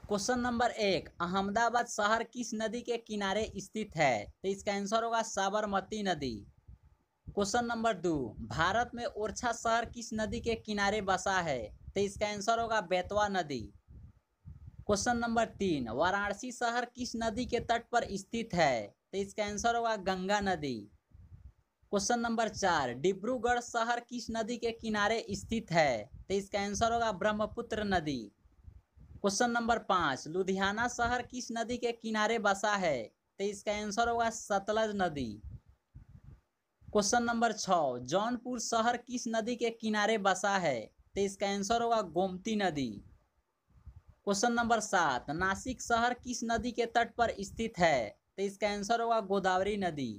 Question number 1, Ahmedabad शहर किस नदी के किनारे स्थित है? तो इसका आंसर होगा साबरमती नदी। क्वेश्चन नंबर 2, भारत में ओरछा शहर किस नदी के किनारे बसा है? तो इसका आंसर होगा बेतवा नदी। क्वेश्चन नंबर 3, वाराणसी शहर किस नदी के तट पर स्थित है? तो इसका आंसर होगा गंगा नदी। क्वेश्चन नंबर 4, डिब्रूगढ़ शहर किस नदी के किनारे स्थित है? तो इसका आंसर होगा ब्रह्मपुत्र नदी। क्वेश्चन नंबर 5, लुधियाना शहर किस नदी के किनारे बसा है? तो इसका आंसर होगा सतलज नदी। क्वेश्चन नंबर 6, जौनपुर शहर किस नदी के किनारे बसा है? तो इसका आंसर होगा गोमती नदी। क्वेश्चन नंबर 7, नासिक शहर किस नदी के तट पर स्थित है? तो इसका आंसर होगा गोदावरी नदी।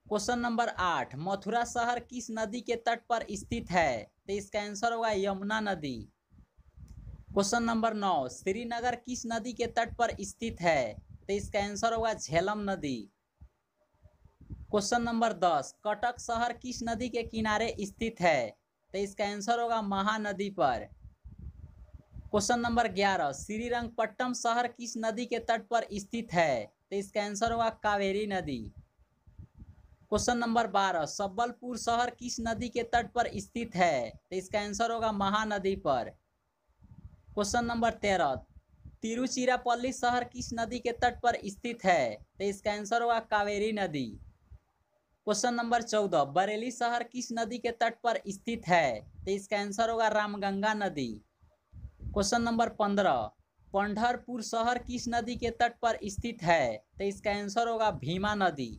क्वेश्चन नंबर 8, मथुरा शहर किस नदी के तट पर स्थित है? तो इसका आंसर होगा यमुना नदी। क्वेश्चन नंबर 9, श्रीनगर किस नदी के तट पर स्थित है? तो इसका आंसर होगा झेलम नदी। क्वेश्चन नंबर 10, कटक शहर किस नदी के किनारे स्थित है? तो इसका आंसर होगा महानदी पर। क्वेश्चन नंबर 11, श्रीरंगपट्टम शहर किस नदी के तट पर स्थित है? तो इसका आंसर होगा कावेरी नदी। क्वेश्चन नंबर 12, संबलपुर शहर किस नदी के तट पर स्थित है? तो इसका आंसर होगा महानदी पर। क्वेश्चन नंबर 13, तिरुचिरापल्ली शहर किस नदी के तट पर स्थित है? तो इसका आंसर होगा कावेरी नदी। क्वेश्चन नंबर 14, बरेली शहर किस नदी के तट पर स्थित है? तो इसका आंसर होगा रामगंगा नदी। क्वेश्चन नंबर 15, पंढरपुर शहर किस नदी के तट पर स्थित है? तो इसका आंसर होगा भीमा नदी।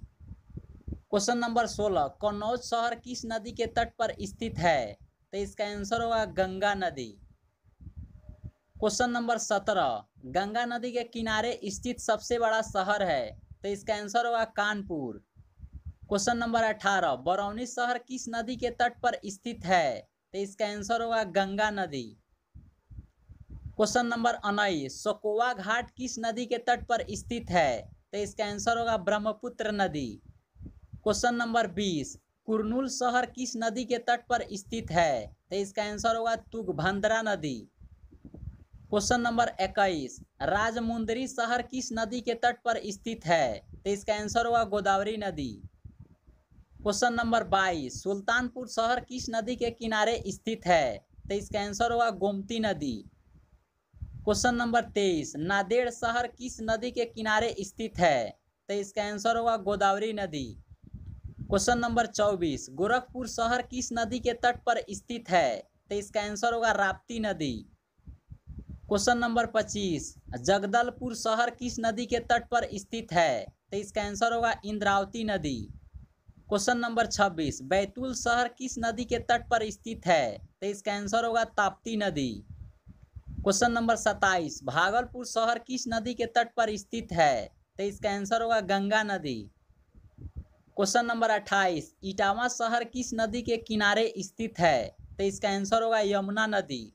क्वेश्चन नंबर 16, कन्नौज शहर किस नदी के तट पर स्थित है? तो इसका आंसर होगा गंगा नदी। क्वेश्चन नंबर 17, गंगा नदी के किनारे स्थित सबसे बड़ा शहर है? तो इसका आंसर होगा कानपुर। क्वेश्चन नंबर 18, बरौनी शहर किस नदी के तट पर स्थित है? तो इसका आंसर होगा गंगा नदी। क्वेश्चन नंबर 19, सकोवा घाट किस नदी के तट पर स्थित है? तो इसका आंसर होगा ब्रह्मपुत्र नदी। क्वेश्चन नंबर 20, कुरनूल शहर किस नदी के तट पर स्थित है? तो इसका आंसर होगा तुंगभद्रा नदी। क्वेश्चन नंबर 21, राजमुंदरी शहर किस नदी के तट पर स्थित है? तो इसका आंसर होगा गोदावरी नदी। क्वेश्चन नंबर 22, सुल्तानपुर शहर किस नदी के किनारे स्थित है? तो इसका आंसर होगा गोमती नदी। क्वेश्चन नंबर 23, नांदेड़ शहर किस नदी के किनारे स्थित है? तो इसका आंसर होगा गोदावरी नदी। क्वेश्चन नंबर 24, गोरखपुर शहर किस नदी के तट पर स्थित है? तो इसका आंसर होगा राप्ती नदी। क्वेश्चन नंबर 25, जगदलपुर शहर किस नदी के तट पर स्थित है? तो इसका आंसर होगा इंद्रावती नदी। क्वेश्चन नंबर 26, बैतूल शहर किस नदी के तट पर स्थित है? तो इसका आंसर होगा ताप्ती नदी। क्वेश्चन नंबर 27, भागलपुर शहर किस नदी के तट पर स्थित है? तो इसका आंसर होगा गंगा नदी। क्वेश्चन नंबर 28, इटावा शहर किस नदी के किनारे स्थित है? तो इसका आंसर होगा यमुना नदी।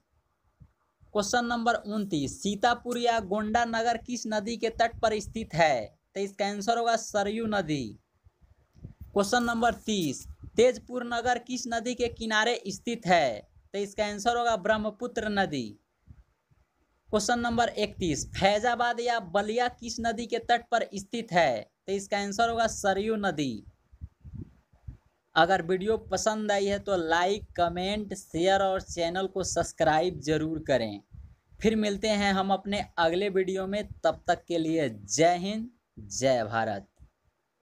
क्वेश्चन नंबर 29, सीतापुर या गोंडा नगर किस नदी के तट पर स्थित है? तो इसका आंसर होगा सरयू नदी। क्वेश्चन नंबर 30, तेजपुर नगर किस नदी के किनारे स्थित है? तो इसका आंसर होगा ब्रह्मपुत्र नदी। क्वेश्चन नंबर 31, फैजाबाद या बलिया किस नदी के तट पर स्थित है? तो इसका आंसर होगा सरयू नदी। अगर वीडियो पसंद आई है तो लाइक, कमेंट, शेयर और चैनल को सब्सक्राइब जरूर करें। फिर मिलते हैं हम अपने अगले वीडियो में, तब तक के लिए जय हिंद, जय भारत।